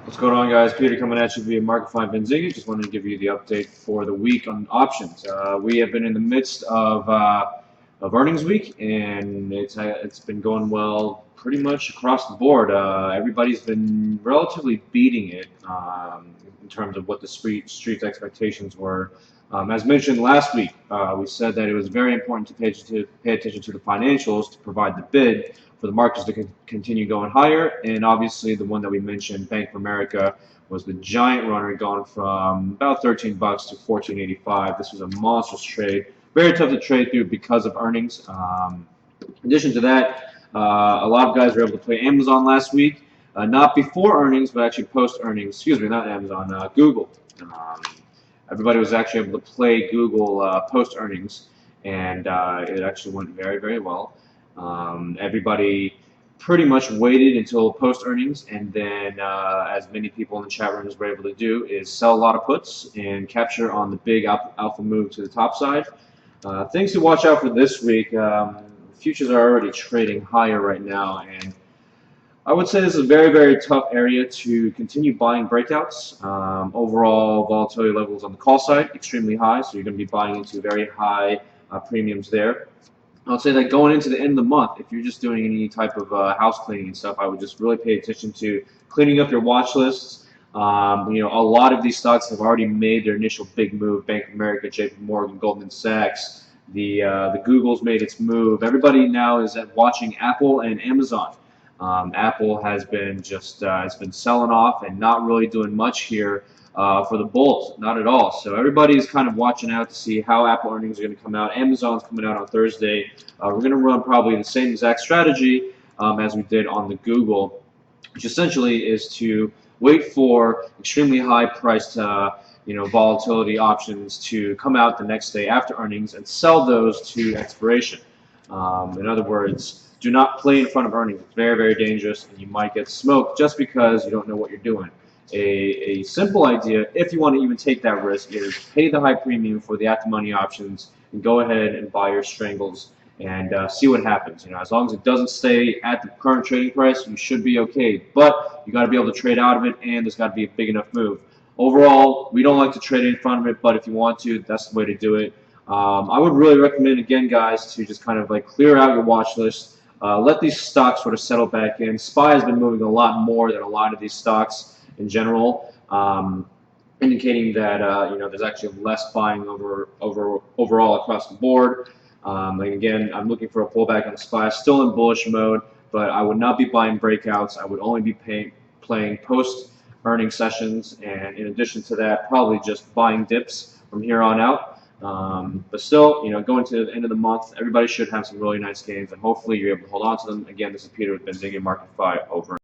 What's going on, guys? Peter coming at you via Market5 Benzinga. Just wanted to give you the update for the week on options. We have been in the midst of earnings week, and it's been going well pretty much across the board. Everybody's been relatively beating it in terms of what the street's expectations were. As mentioned last week, we said that it was very important to pay attention to the financials to provide the bid for the markets to continue going higher. And obviously, the one that we mentioned, Bank of America, was the giant runner, going from about 13 bucks to 14.85. This was a monstrous trade, very tough to trade through because of earnings. In addition to that, a lot of guys were able to play Amazon last week, not before earnings, but actually post earnings. Excuse me, not Amazon, Google. Everybody was actually able to play Google post earnings, and it actually went very, very well. Everybody pretty much waited until post earnings, and then as many people in the chat rooms were able to do, is sell a lot of puts and capture on the big alpha move to the top side. Things to watch out for this week. Futures are already trading higher right now, and I would say this is a very, very tough area to continue buying breakouts. Overall volatility levels on the call side extremely high, so you're going to be buying into very high premiums there. I would say that going into the end of the month, if you're just doing any type of house cleaning and stuff, I would just really pay attention to cleaning up your watch lists. A lot of these stocks have already made their initial big move. Bank of America, JP Morgan, Goldman Sachs, the Google's made its move. Everybody now is watching Apple and Amazon. Apple has been has been selling off and not really doing much here for the bulls, not at all. So everybody's kind of watching out to see how Apple earnings are going to come out. Amazon's coming out on Thursday. We're going to run probably the same exact strategy as we did on the Google, which essentially is to wait for extremely high priced volatility options to come out the next day after earnings and sell those to expiration. In other words, do not play in front of earnings. It's very, very dangerous, and you might get smoked just because you don't know what you're doing. A simple idea, if you want to even take that risk, is pay the high premium for the at-the-money options and go ahead and buy your strangles and see what happens. As long as it doesn't stay at the current trading price, you should be okay. But you got to be able to trade out of it, and there's got to be a big enough move. Overall, we don't like to trade in front of it, but if you want to, that's the way to do it. I would really recommend, again, guys, to just kind of like clear out your watch list. Let these stocks sort of settle back in. SPY has been moving a lot more than a lot of these stocks in general, indicating that there's actually less buying overall across the board. Again, I'm looking for a pullback on the SPY. Still in bullish mode, but I would not be buying breakouts. I would only be playing post-earning sessions, and in addition to that, probably just buying dips from here on out. But still, going to the end of the month, everybody should have some really nice gains, and hopefully you're able to hold on to them. Again, this is Peter with Benzinga Market 5 over.